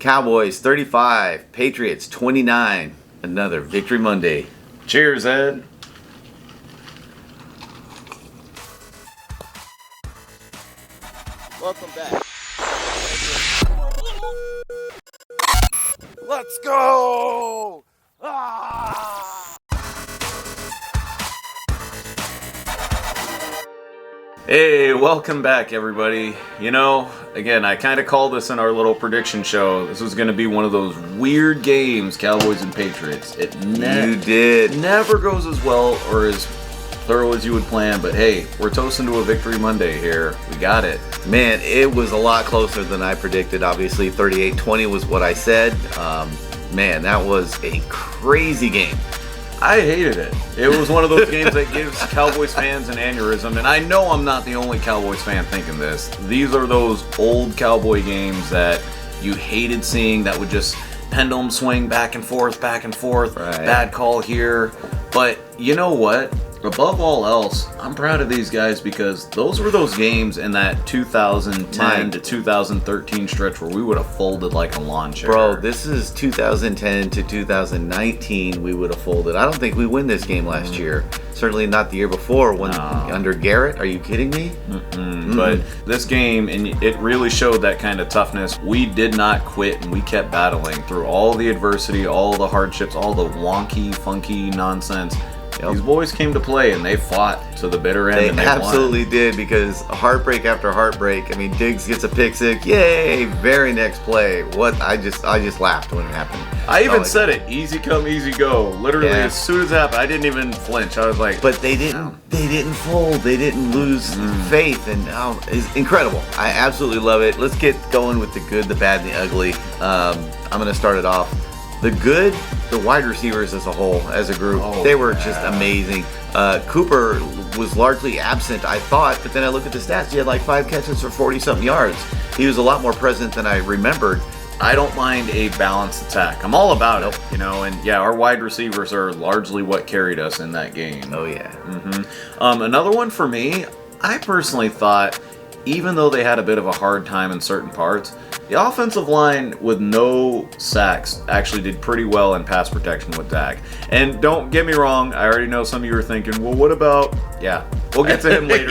Cowboys 35, Patriots 29. Another Victory Monday. Cheers, Ed. Welcome back. Let's go! Ah! Hey, welcome back, everybody. You know, again, I kind of called this in our little prediction show. This was going to be one of those weird games, Cowboys and Patriots. You did. Never goes as well or as thorough as you would plan, but hey, we're toasting to a Victory Monday here. We got it. Man, it was a lot closer than I predicted. Obviously, 38-20 was what I said. Man, that was a crazy game. I hated it. It was one of those games that gives Cowboys fans an aneurysm, and I know I'm not the only Cowboys fan thinking this. These are those old Cowboy games that you hated seeing, that would just pendulum swing back and forth, right. Bad call here. But you know what? Above all else, I'm proud of these guys because those were those games in that 2010 to 2013 stretch where we would have folded like a lawn chair. Bro, this is 2010 to 2019 we would have folded. I don't think we win this game last year. Certainly not the year before under Garrett. Are you kidding me? But this game, and it really showed that kind of toughness. We did not quit and we kept battling through all the adversity, all the hardships, all the wonky, funky nonsense. Yep. These boys came to play and they fought to the bitter end. They absolutely did, because heartbreak after heartbreak. I mean, Diggs gets a pick six. Yay! Very next play. What? I just laughed when it happened. I even said it. Easy come, easy go. Literally, as soon as it happened, I didn't even flinch. I was like, but they didn't. They didn't fold. They didn't lose faith, and it's incredible. I absolutely love it. Let's get going with the good, the bad, and the ugly. I'm gonna start it off. The good, the wide receivers as a whole, as a group, they were just amazing. Cooper was largely absent, I thought, but then I look at the stats. He had like 5 catches for 40-something yards. He was a lot more present than I remembered. I don't mind a balanced attack. I'm all about it, you know, and yeah, our wide receivers are largely what carried us in that game. Oh, yeah. Another one for me, I personally thought, even though they had a bit of a hard time in certain parts, the offensive line with no sacks actually did pretty well in pass protection with Dak. And don't get me wrong, I already know some of you are thinking, well, what about... Yeah, we'll get to him later.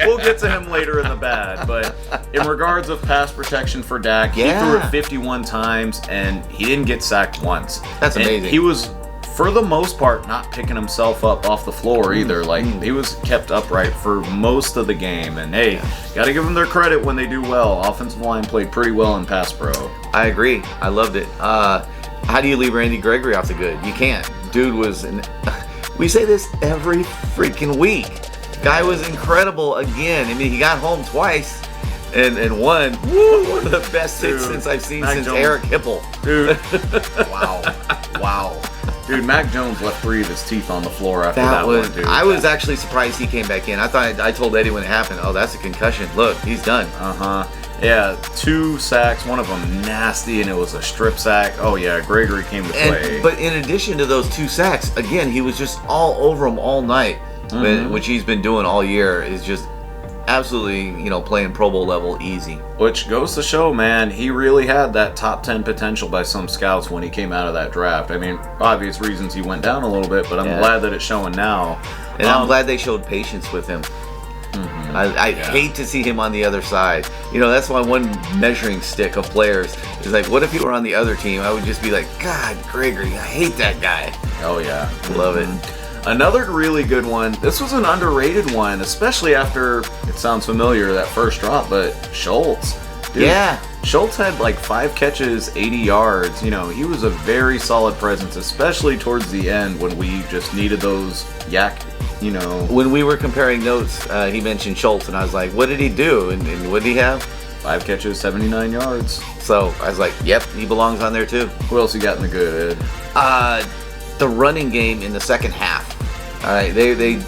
We'll get to him later in the bad. But in regards of pass protection for Dak, he threw it 51 times, and he didn't get sacked once. That's amazing. And he was, for the most part, not picking himself up off the floor either. Like, he was kept upright for most of the game. And hey, gotta give them their credit when they do well. Offensive line played pretty well in pass pro. I agree. I loved it. How do you leave Randy Gregory off the good? You can't. Dude was... We say this every freaking week. Guy was incredible again. I mean, he got home twice and won. Woo, one of the best hits since I've seen since Eric Hipple. Dude. Wow. Dude, Mac Jones left 3 of his teeth on the floor after that one, dude. I was actually surprised he came back in. I told Eddie when it happened, oh, that's a concussion. Look, he's done. Yeah, 2 sacks, one of them nasty, and it was a strip sack. Oh, yeah, Gregory came to play. But in addition to those 2 sacks, again, he was just all over him all night, which he's been doing all year. Is just absolutely, playing Pro Bowl level easy. Which goes to show, man, he really had that top 10 potential by some scouts when he came out of that draft. I mean, obvious reasons he went down a little bit, but I'm glad that it's showing now. And I'm glad they showed patience with him. I hate to see him on the other side. That's my one measuring stick of players. Is like, what if he were on the other team? I would just be like, God, Gregory, I hate that guy. Oh, yeah. Love it. Another really good one. This was an underrated one, especially after, it sounds familiar, that first drop, but Schultz. Dude, yeah. Schultz had like 5 catches, 80 yards. He was a very solid presence, especially towards the end when we just needed those When we were comparing notes, he mentioned Schultz, and I was like, what did he do? And what did he have? 5 catches, 79 yards. So I was like, yep, he belongs on there too. Who else you got in the good? The running game in the second half. All right, they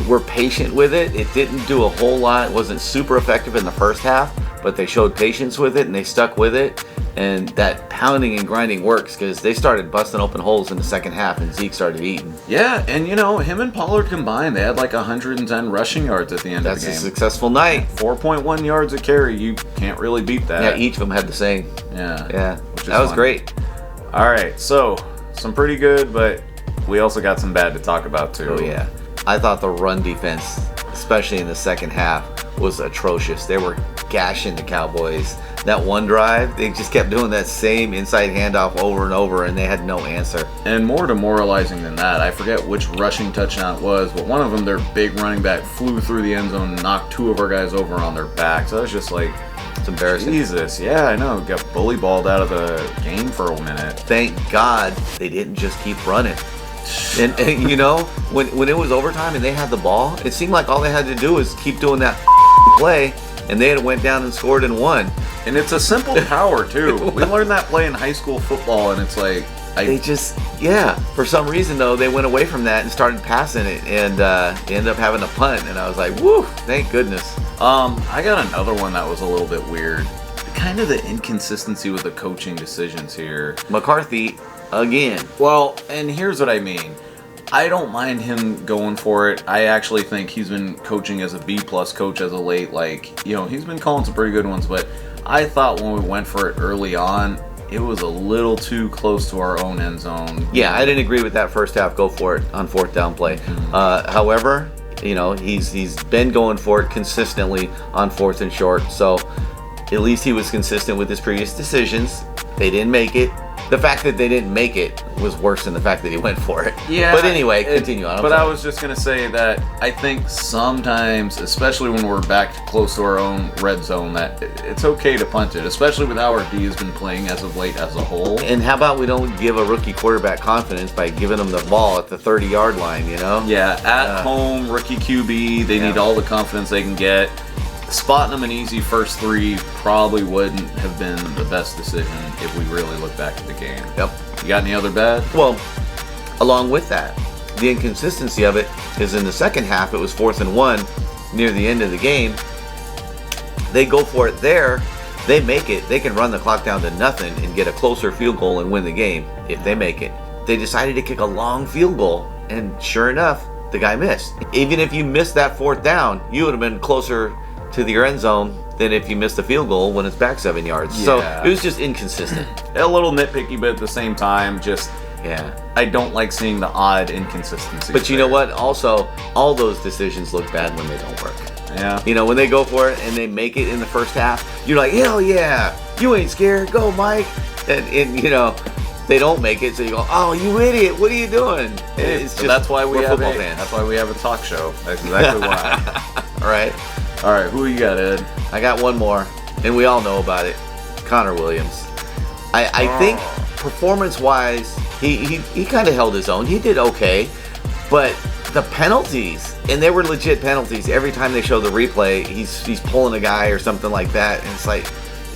were patient with it. It didn't do a whole lot. It wasn't super effective in the first half, but they showed patience with it and they stuck with it. And that pounding and grinding works because they started busting open holes in the second half and Zeke started eating. Yeah, and him and Pollard combined, they had like 110 rushing yards at the end of the game. That's a successful night. 4.1 yards a carry. You can't really beat that. Yeah, each of them had the same. Yeah. That was great. All right, so some pretty good, but we also got some bad to talk about too. Oh, yeah. I thought the run defense, especially in the second half, was atrocious. They were gashing the Cowboys. That one drive, they just kept doing that same inside handoff over and over, and they had no answer. And more demoralizing than that, I forget which rushing touchdown it was, but one of them, their big running back, flew through the end zone, knocked two of our guys over on their backs. So I was just like, it's embarrassing. Jesus, yeah, I know. Got bully balled out of the game for a minute. Thank God they didn't just keep running. And when it was overtime and they had the ball, it seemed like all they had to do was keep doing that play, and they had went down and scored and won. And it's a simple power too. We learned that play in high school football, and it's like for some reason though they went away from that and started passing it, and they ended up having a punt, and I was like, woo, thank goodness. I got another one that was a little bit weird. Kind of the inconsistency with the coaching decisions here. McCarthy again. Well, and here's what I mean. I don't mind him going for it. I actually think he's been coaching as a B+ coach as of late. He's been calling some pretty good ones, but I thought when we went for it early on, it was a little too close to our own end zone. Yeah, I didn't agree with that first half. Go for it on fourth down play. However, he's been going for it consistently on fourth and short. So at least he was consistent with his previous decisions. They didn't make it. The fact that they didn't make it was worse than the fact that he went for it. Yeah. But anyway, continue on. I was just going to say that I think sometimes, especially when we're back close to our own red zone, that it's okay to punt it, especially with how our D has been playing as of late as a whole. And how about we don't give a rookie quarterback confidence by giving him the ball at the 30-yard line, Yeah, at home, rookie QB, they need all the confidence they can get. Spotting them an easy first three probably wouldn't have been the best decision if we really look back at the game. Yep. You got any other bad? Well, along with that, the inconsistency of it is in the second half, it was 4th and 1 near the end of the game. They go for it there. They make it. They can run the clock down to nothing and get a closer field goal and win the game if they make it. They decided to kick a long field goal, and sure enough, the guy missed. Even if you missed that 4th down, you would have been closer to the end zone than if you missed the field goal when it's back 7 yards. Yeah. So it was just inconsistent. A little nitpicky, but at the same time, yeah. I don't like seeing the odd inconsistency. But you know what? Also, all those decisions look bad when they don't work. Yeah. When they go for it and they make it in the first half, you're like, hell yeah, you ain't scared, go Mike. And they don't make it, so you go, oh, you idiot, what are you doing? It's just, that's why we're football fans. That's why we have a talk show. That's exactly why. All right, who you got, Ed? I got one more, and we all know about it. Connor Williams. I think performance-wise, he kind of held his own. He did okay, but the penalties, and they were legit penalties. Every time they show the replay, he's pulling a guy or something like that, and it's like,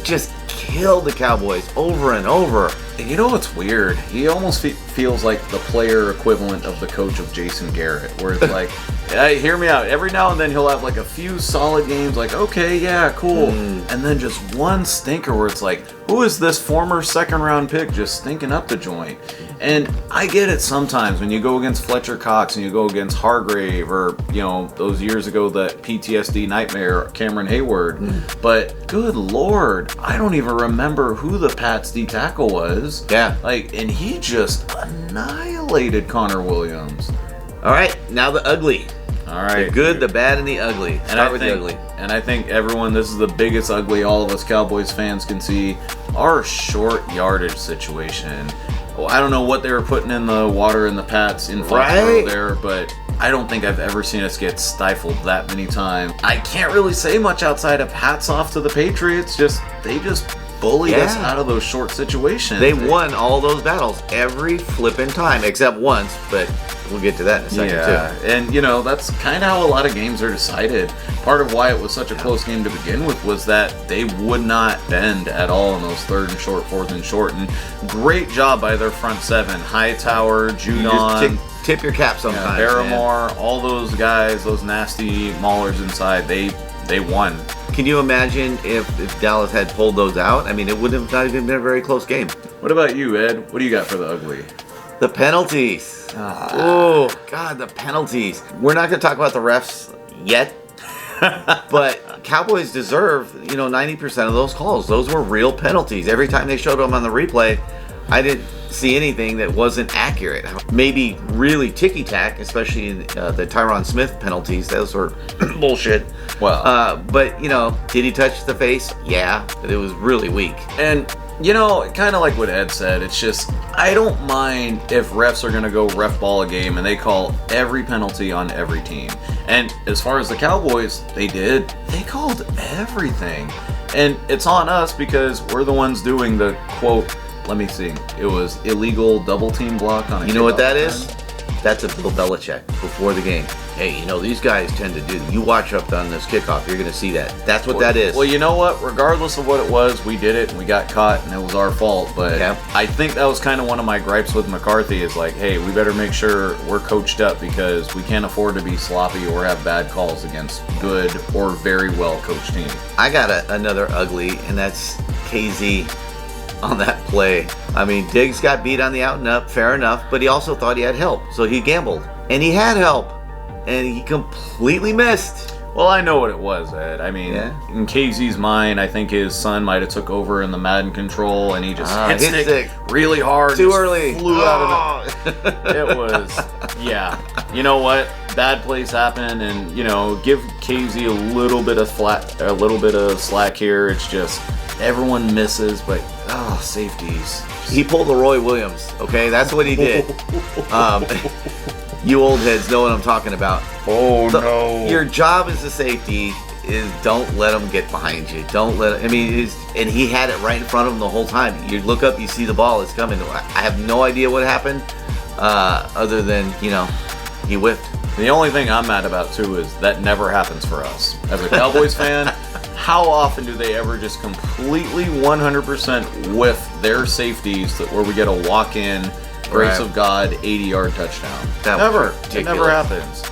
just killed the Cowboys over and over. You know what's weird? He almost feels like the player equivalent of the coach of Jason Garrett, where it's like, hey, hear me out. Every now and then he'll have like a few solid games, like, okay, yeah, cool. And then just one stinker where it's like, who is this former second-round pick just stinking up the joint? And I get it sometimes when you go against Fletcher Cox and you go against Hargrave or, those years ago, the PTSD nightmare, Cameron Hayward. But good Lord, I don't even remember who the Pats D tackle was. Yeah. And he just annihilated Connor Williams. All right, now the ugly. All right. The good, the bad, and the ugly. Start with the ugly. And I think everyone, this is the biggest ugly all of us Cowboys fans can see. Our short yardage situation. Well, I don't know what they were putting in the water in the Pats in Foxborough there, but I don't think I've ever seen us get stifled that many times. I can't really say much outside of hats off to the Patriots. They just bullied us out of those short situations. They won all those battles every flipping time, except once, but we'll get to that in a second too. And that's kind of how a lot of games are decided. Part of why it was such a close game to begin with was that they would not bend at all in those 3rd and short, 4th and short. And great job by their front seven. Hightower, Judon. Tip your cap sometimes. Barrymore, all those guys, those nasty maulers inside, they won. Can you imagine if Dallas had pulled those out? I mean, it would have not even been a very close game. What about you, Ed? What do you got for the ugly? The penalties. Oh, God, the penalties. We're not going to talk about the refs yet, but Cowboys deserve, 90% of those calls. Those were real penalties. Every time they showed them on the replay, I didn't see anything that wasn't accurate. Maybe really ticky-tack, especially in the Tyron Smith penalties. Those were bullshit. Well, but, did he touch the face? Yeah, but it was really weak. and kind of like what Ed said, it's just, I don't mind if refs are going to go ref ball a game and they call every penalty on every team. And as far as the Cowboys, they called everything. And it's on us because we're the ones doing the, quote, let me see, it was illegal double team block on a You know what kickoff that return. is? That's a Bill Belichick before the game. Hey, these guys tend to do. You watch up on this kickoff, you're going to see that. That's what that is. Well, you know what? Regardless of what it was, we did it and we got caught and it was our fault. But Yeah. I think that was kind of one of my gripes with McCarthy is like, hey, we better make sure we're coached up because we can't afford to be sloppy or have bad calls against good or very well coached teams. I got another ugly, and that's KZ on that play. I mean, Diggs got beat on the out and up, fair enough, but he also thought he had help, so he gambled. And he had help, and he completely missed. Well, I know what it was, Ed. I mean, Yeah. in KZ's mind, I think his son might have took over in the Madden control, and he just hit stick really hard. Too just early. Flew out of the... It was, yeah. You know what? Bad plays happen, and give KZ a little bit of slack here. It's just everyone misses, but safeties. He pulled the Roy Williams, okay? That's what he did. You old heads know what I'm talking about. Oh no! Your job as a safety is don't let them get behind you. Don't let. And he had it right in front of him the whole time. You look up, you see the ball is coming. I have no idea what happened, other than he whiffed. The only thing I'm mad about too is that never happens for us as a Cowboys fan. How often do they ever just completely 100% whiff their safeties where we get a walk-in, grace Right. of God, 80-yard touchdown? That was Never. It ridiculous. never happens.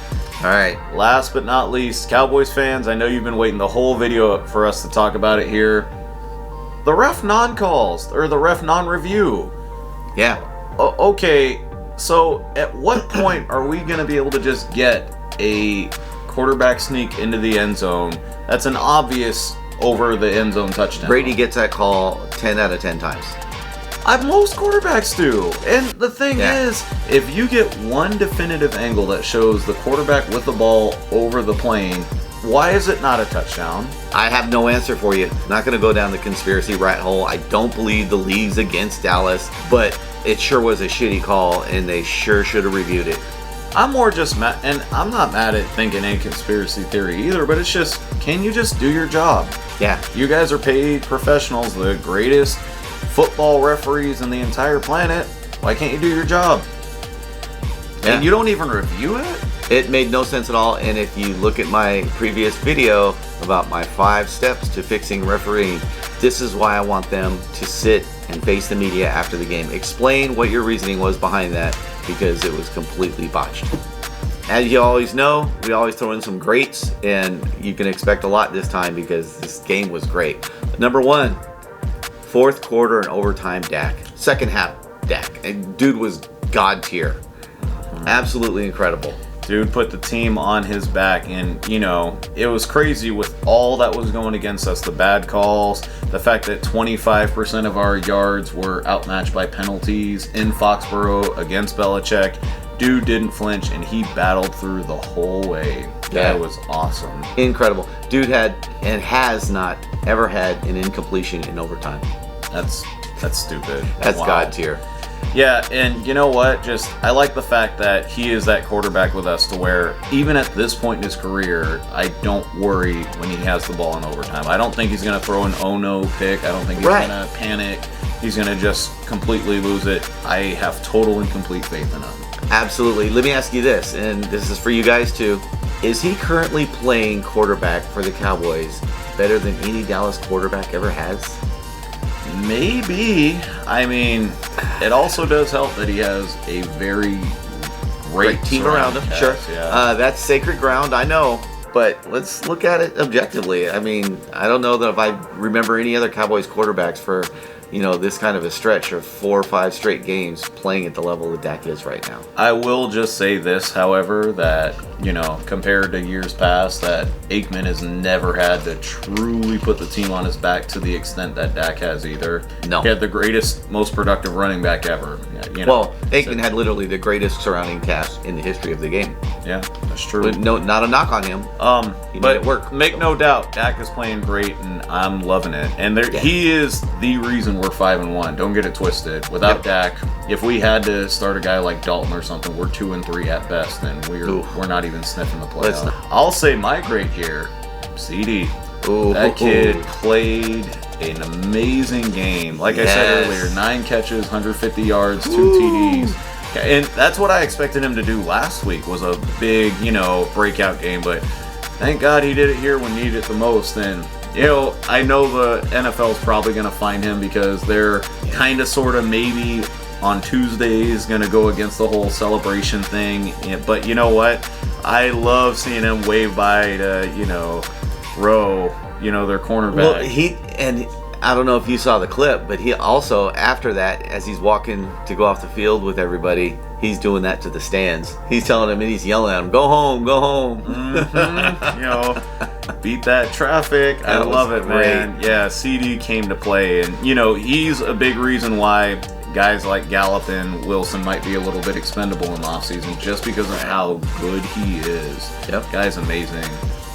All right. Last but not least, Cowboys fans, I know you've been waiting the whole video for us to talk about it here. The ref non-calls, or the ref non-review. Yeah. Okay, so at what point are we going to be able to just get a quarterback sneak into the end zone that's an obvious over the end zone touchdown? Brady gets that call 10 out of 10 times. Most quarterbacks do. And the thing Yeah. is, if you get one definitive angle that shows the quarterback with the ball over the plane, why is it not a touchdown? I have no answer for you. Not going to go down the conspiracy rat hole. I don't believe the league's against Dallas, but it sure was a shitty call, and they sure should have reviewed it. I'm more just mad, and I'm not mad at thinking a conspiracy theory either, but it's just, can you just do your job? Yeah. You guys are paid professionals, the greatest football referees in the entire planet. Why can't you do your job? Yeah. And you don't even review it? It made no sense at all, and if you look at my previous video about my 5 steps to fixing refereeing, this is why I want them to sit and face the media after the game. Explain what your reasoning was behind that, because it was completely botched. As you always know, we always throw in some greats, and you can expect a lot this time because this game was great. Number 1, fourth quarter and overtime Dak. Second half Dak. And dude was God tier. Absolutely incredible. Dude put the team on his back, and it was crazy with all that was going against us. The bad calls, the fact that 25% of our yards were outmatched by penalties in Foxborough against Belichick. Dude didn't flinch, and he battled through the whole way. Yeah. That was awesome. Incredible. Dude had and has not ever had an incompletion in overtime. That's stupid. That's Wow. God tier. Yeah, and you know what? Just, I like the fact that he is that quarterback with us to where, even at this point in his career, I don't worry when he has the ball in overtime. I don't think he's going to throw an oh-no pick. I don't think he's Right. going to panic. He's going to just completely lose it. I have total and complete faith in him. Absolutely. Let me ask you this, and this is for you guys too. Is he currently playing quarterback for the Cowboys better than any Dallas quarterback ever has? Maybe. I mean, it also does help that he has a very great Team around him, surrounding sure. cast, Yeah. That's sacred ground, I know. but let's look at it objectively. I mean, I don't know that if I remember any other Cowboys quarterbacks for, this kind of a stretch of 4 or 5 straight games playing at the level that Dak is right now. I will just say this, however, that, compared to years past, that Aikman has never had to truly put the team on his back to the extent that Dak has either. No. He had the greatest, most productive running back ever. Well, Aikman had literally the greatest surrounding cast in the history of the game. Yeah, that's true. But no, not a knock on him. He made it work. Make no doubt, Dak is playing great, and I'm loving it. And he is the reason we're 5-1. Don't get it twisted. Without Dak, if we had to start a guy like Dalton or something, we're 2-3 at best, and we're not even sniffing the playoff. I'll say my great here, CD. That kid played an amazing game. Like I said earlier, 9 catches, 150 yards, 2 TDs. And that's what I expected him to do last week, was a big, breakout game. But thank God he did it here when needed it the most. And, I know the NFL is probably going to find him because they're kind of, sort of, maybe on Tuesdays going to go against the whole celebration thing. But you know what? I love seeing him wave by to, Rowe, their cornerback. Well, I don't know if you saw the clip, but he also, after that, as he's walking to go off the field with everybody, he's doing that to the stands. He's telling them, and he's yelling at them, "Go home, go home." Beat that traffic. I love it, man. Yeah, CD came to play, and he's a big reason why guys like Gallup and Wilson might be a little bit expendable in the offseason, just because of how good he is. Yep. Guy's amazing.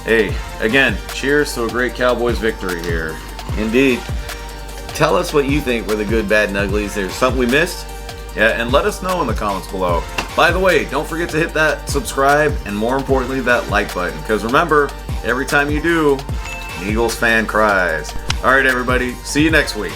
Hey, again, cheers to a great Cowboys victory here. Indeed. Tell us what you think were the good, bad, and uglies. There's something we missed? Yeah, and let us know in the comments below. By the way, don't forget to hit that subscribe and, more importantly, that like button. Because remember, every time you do, an Eagles fan cries. All right, everybody. See you next week.